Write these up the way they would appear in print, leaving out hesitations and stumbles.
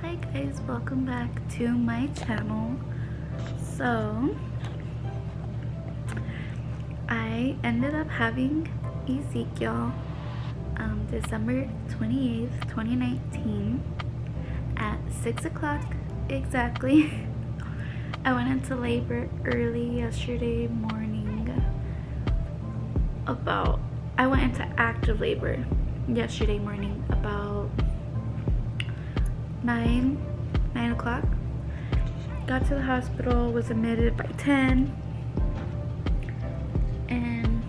Hi guys, welcome back to my channel. So I ended up having Ezekiel December 28th 2019 at 6 o'clock exactly. I went into labor early yesterday morning. I went into active labor yesterday morning about 9 o'clock. Got to the hospital, was admitted by 10, and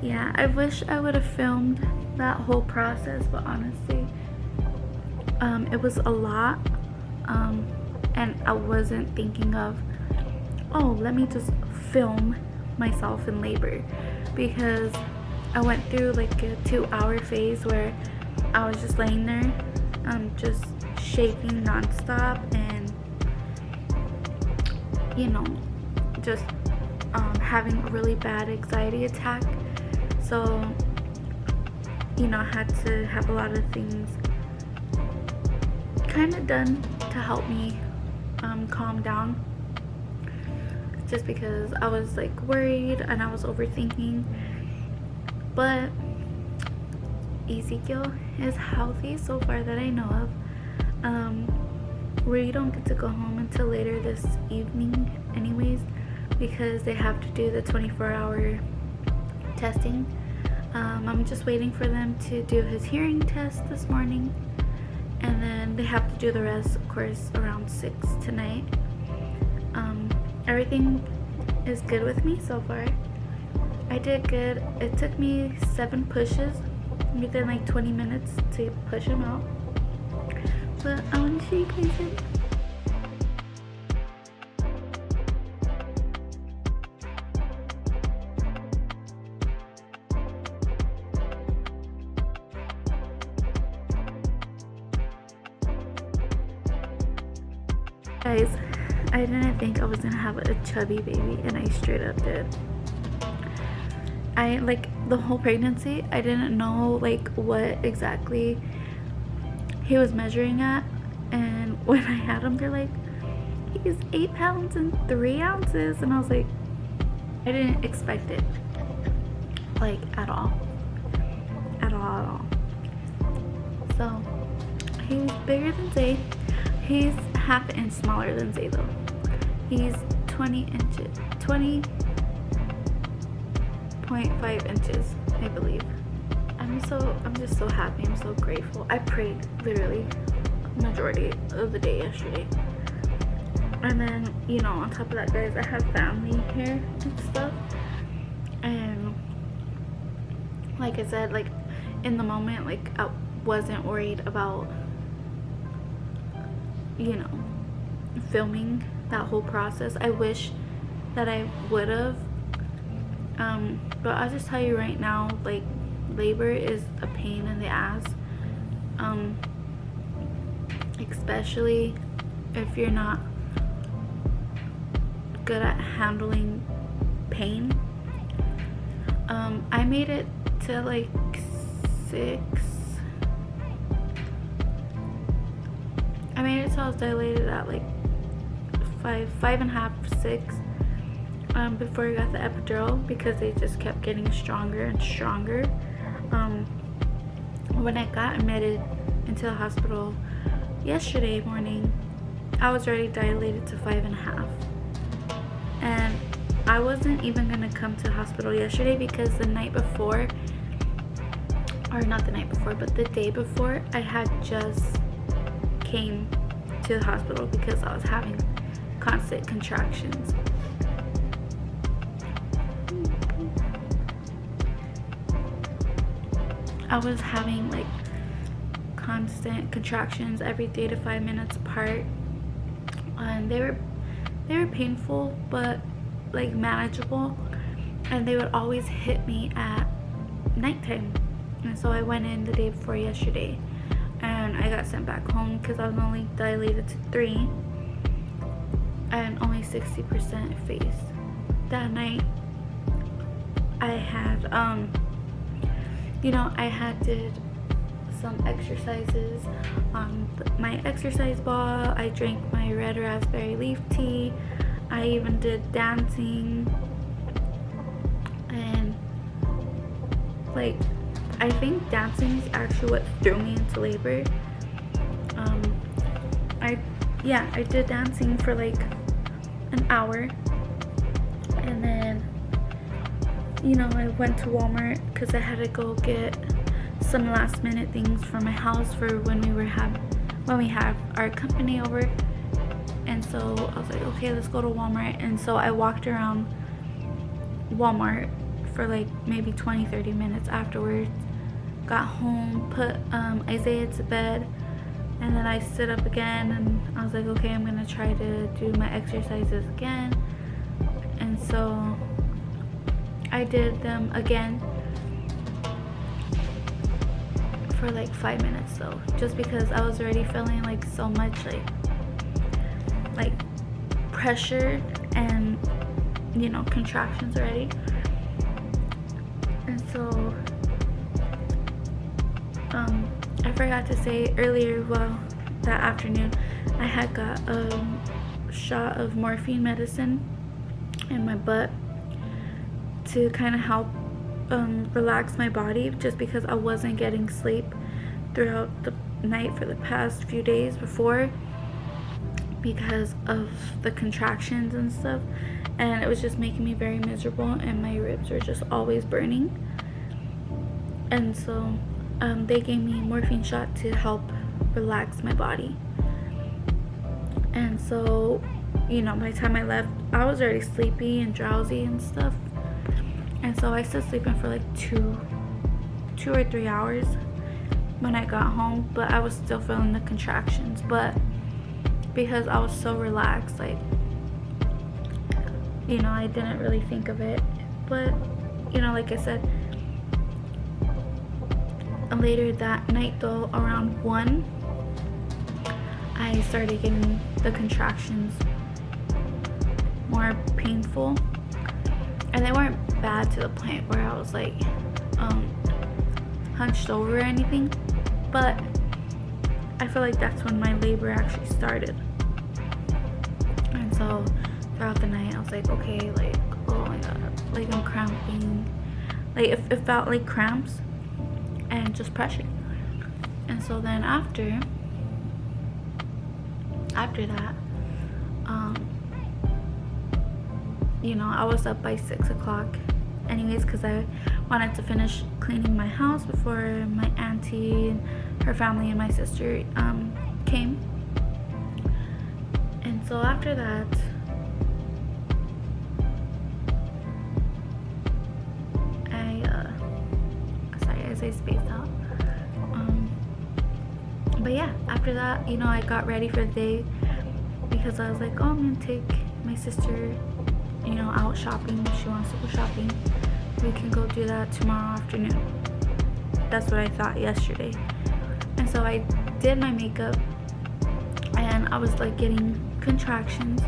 yeah, I wish I would have filmed that whole process, but honestly it was a lot, and I wasn't thinking of, oh, let me just film myself in labor, because I went through like a 2-hour phase where I was just laying there just shaking nonstop and just having a really bad anxiety attack. So I had to have a lot of things kind of done to help me calm down, just because I was like worried and I was overthinking. But Ezekiel is healthy so far that I know of. We don't get to go home until later this evening anyways, because they have to do the 24-hour testing. I'm just waiting for them to do his hearing test this morning, and then they have to do the rest, of course, around 6 tonight. Everything is good with me so far. I did good. It took me 7 pushes within like 20 minutes to push him out, but I want to show you guys it. Guys, I didn't think I was gonna have a chubby baby, and I straight up did. I like the whole pregnancy, I didn't know like what exactly he was measuring at, and when I had him, they're like, he's 8 pounds and 3 ounces, and I was like, I didn't expect it, like at all. So he's bigger than Zay. He's half an inch smaller than Zay though. He's 20.5 inches, I believe. I'm just so happy. I'm so grateful. I prayed literally majority of the day yesterday, and then on top of that, guys, I have family here and stuff, and like I said, like in the moment, like I wasn't worried about filming that whole process. I wish that I would have, but I'll just tell you right now, like labor is a pain in the ass, especially if you're not good at handling pain. I made it to like 6. I made it till I was dilated at like 5.5, 6, before I got the epidural, because they just kept getting stronger and stronger. When I got admitted into the hospital yesterday morning, I was already dilated to 5.5, and I wasn't even gonna come to the hospital yesterday because the night before, or not the night before, but the day before, I had just came to the hospital because I was having constant contractions. I was having like constant contractions every 3 to 5 minutes apart, and they were painful but like manageable, and they would always hit me at nighttime. And so I went in the day before yesterday, and I got sent back home because I was only dilated to 3 and only 60% phase. That night I had I had did some exercises on my exercise ball. I drank my red raspberry leaf tea. I even did dancing. And like, I think dancing is actually what threw me into labor. I did dancing for like an hour, and then I went to Walmart because I had to go get some last minute things for my house for when we have our company over. And so I was like, okay, let's go to Walmart. And so I walked around Walmart for like maybe 20-30 minutes afterwards. Got home, put Isaiah to bed, and then I stood up again and I was like, okay, I'm gonna try to do my exercises again. And so I did them again for like 5 minutes though, just because I was already feeling like so much like pressure and contractions already. And so I forgot to say earlier, that afternoon I had got a shot of morphine medicine in my butt to kind of help relax my body, just because I wasn't getting sleep throughout the night for the past few days before because of the contractions and stuff, and it was just making me very miserable, and my ribs were just always burning. And so they gave me a morphine shot to help relax my body. And so by the time I left, I was already sleepy and drowsy and stuff. And so I stayed sleeping for like 2 or 3 hours when I got home, but I was still feeling the contractions. But because I was so relaxed, like I didn't really think of it. But like I said, later that night though, around 1, I started getting the contractions more painful, and they weren't bad to the point where I was like hunched over or anything, but I feel like that's when my labor actually started. And so throughout the night I was like, okay, like, oh my god, like I'm cramping, like it felt like cramps and just pressure. And so then after that, I was up by 6 o'clock anyways, because I wanted to finish cleaning my house before my auntie, her family, and my sister came. And so after that, I spaced out. But yeah, after that, I got ready for the day because I was like, oh, I'm gonna take my sister, out shopping. If she wants to go shopping, we can go do that tomorrow afternoon. That's what I thought yesterday. And so I did my makeup, and I was like getting contractions.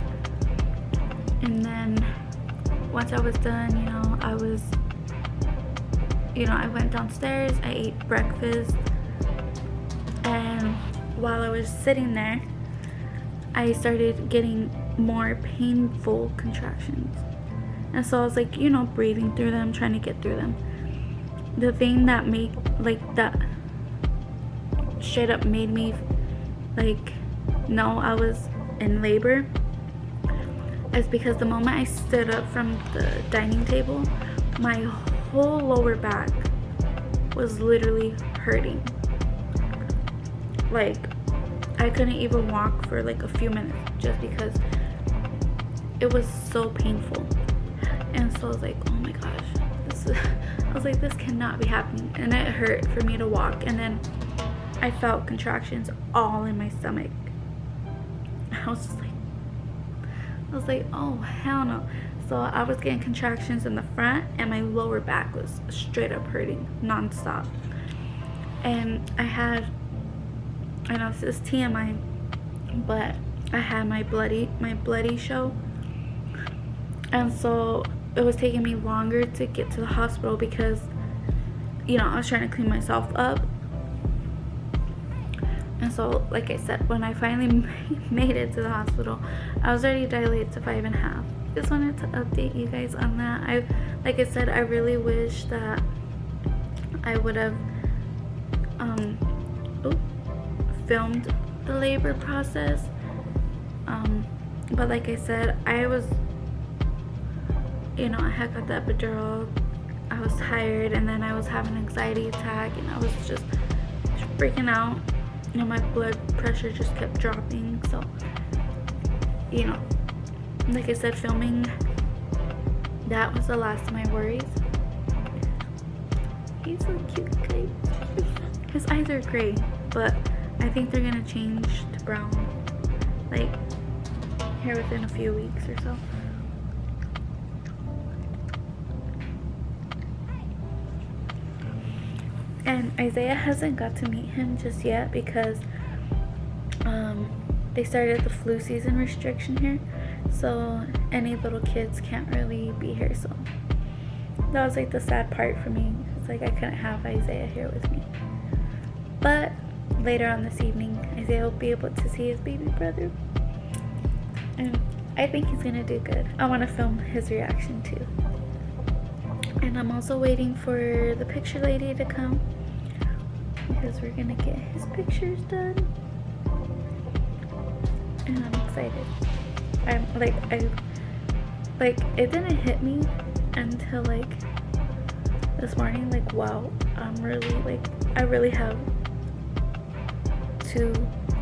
And then once I was done, I went downstairs, I ate breakfast, and while I was sitting there, I started getting more painful contractions. And so I was like, breathing through them, trying to get through them. The thing that straight up made me know I was in labor is because the moment I stood up from the dining table, my whole lower back was literally hurting. Like, I couldn't even walk for like a few minutes just because it was so painful. And so I was like, oh my gosh, I was like, this cannot be happening. And it hurt for me to walk. And then I felt contractions all in my stomach. I was like, oh hell no. So I was getting contractions in the front, and my lower back was straight up hurting non-stop. And I know this is TMI, but I had my bloody show. And so it was taking me longer to get to the hospital because, I was trying to clean myself up. And so, like I said, when I finally made it to the hospital, I was already dilated to 5.5. Just wanted to update you guys on that. Like I said, I really wish that I would have filmed the labor process. But like I said, I was, I had got the epidural. I was tired, and then I was having an anxiety attack, and I was just freaking out. My blood pressure just kept dropping. So, like I said, filming that was the last of my worries. He's so cute, guys. His eyes are gray, but I think they're gonna change to brown, like here within a few weeks or so. And Isaiah hasn't got to meet him just yet because they started the flu season restriction here, so any little kids can't really be here. So that was like the sad part for me. It's like I couldn't have Isaiah here with me. But later on this evening, Isaiah will be able to see his baby brother, and I think he's gonna do good. I want to film his reaction too. And I'm also waiting for the picture lady to come because we're gonna get his pictures done, and I'm excited. It didn't hit me until like this morning, like, wow, I'm really I really have 2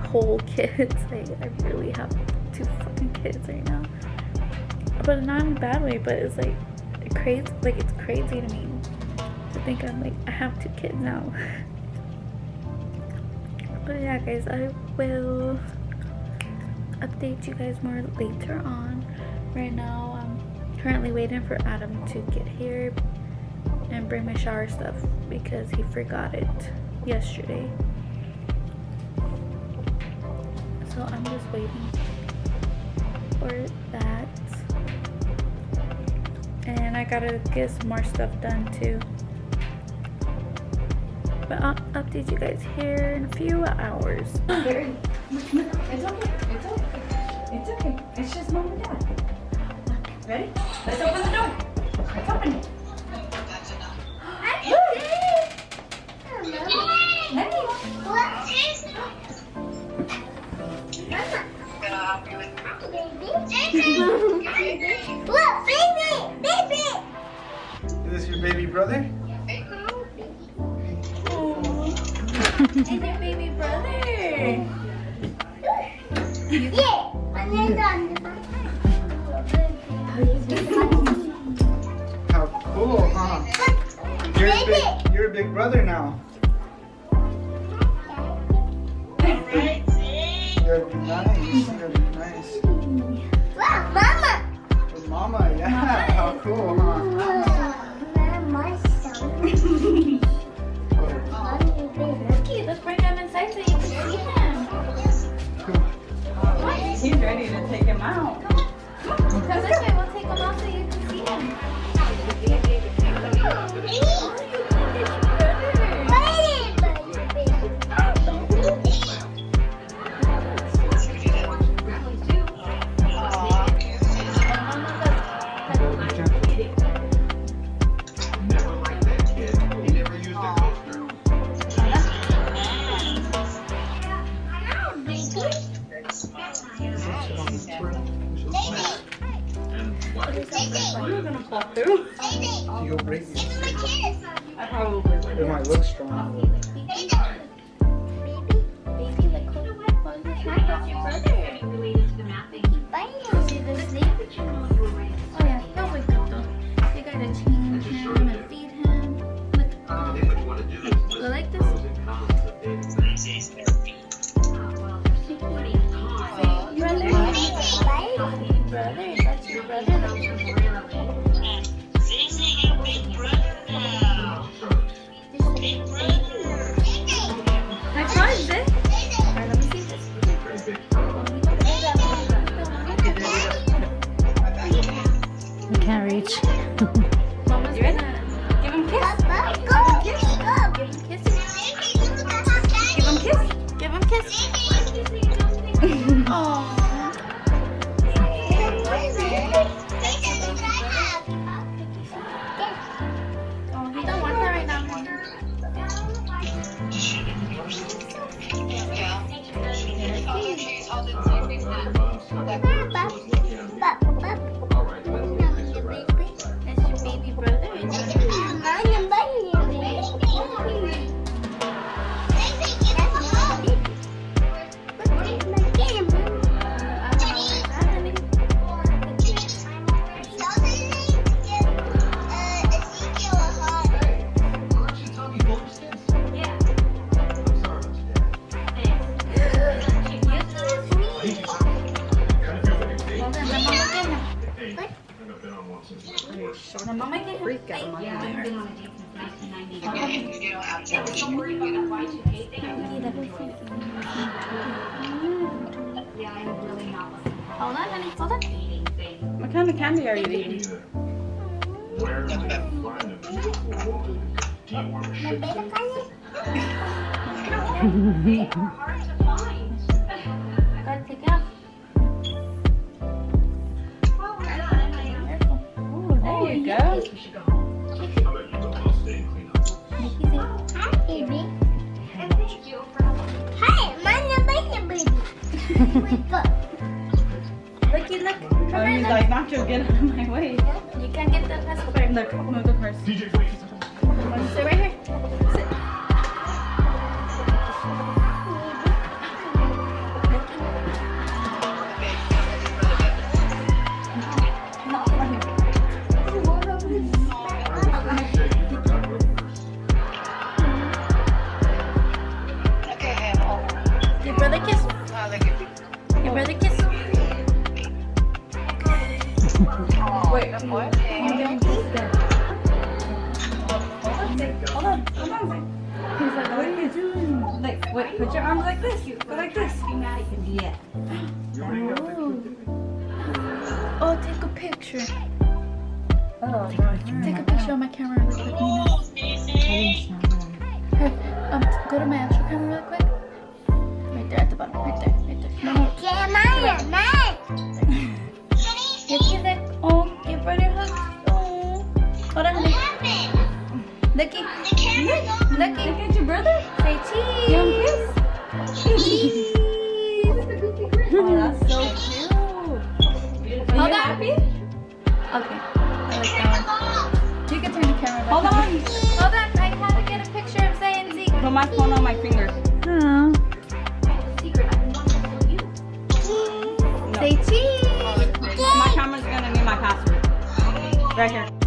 whole kids. Like, I really have 2 fucking kids right now, but not in a bad way, but it's like crazy. Like, it's crazy to me to think I have 2 kids now. But yeah, guys, I will update you guys more later on. Right now, I'm currently waiting for Adam to get here and bring my shower stuff because he forgot it yesterday. So I'm just waiting for that. And I gotta get some more stuff done too. But I'll update you guys here in a few hours. It's okay. It's okay. It's okay. It's just mom and dad. Ready? Let's open the door. Let's open it. Is this your baby brother? It's your baby brother. How cool, huh? You're a big brother now. Alright, You gotta be nice. You gotta be nice. With mama, yeah. How cool, huh? Cute. Let's bring him inside so you can see him. He's ready to take him out. Come this way. We'll take him out so you can see him. You're gonna fall through. You'll break it. I probably would. It might look strong. Baby, like, what's your brother? See this name? Oh yeah, no wake up though. You gotta change him and feed him with you like this? Brother, that's your brother. I tried this. Alright, let me see this. That's your baby brother. Freak out of my hair. Hold on, honey. Hold on. What kind of candy are you eating? Where do you find a beautiful woman? Do you want to ship them? They are hard to find. Gotta take it off. Well, we're done. I am. Careful. Oh, there you go. We should go home. How about you go? I'll stay and clean up. Make easy. And thank you for Looky, look. Oh, Come he's here, like, Nacho, get out of my way. look. You can't get the pacifier. Look, move the purse. DJ, wait. Sit right here. Sit. Your brother kiss. Your brother kiss. Wait, what? Hold on. He's like, what are you doing? Like, wait, put your arms like this. Go like this. Yeah. Oh, take a picture. Oh, Take a picture on my camera really quick. Here, go to my actual camera really quick. Right there at the bottom. Right there. Right there. No, no. Give that. Oh, give brother a hug. Oh. Hold on, honey. Looky. Looky. Look at your brother. Say cheese. Give him a kiss. Cheese. Oh, that's so cute. Are Hold you on. happy? Okay. I like that one. You can turn the camera back. Hold on. Hold on. I have to get a picture of Zay and Zeke. Put my phone on my finger. Oh. secret. I've been wanting to tell you. Say cheese. My camera's gonna need my password. Right here.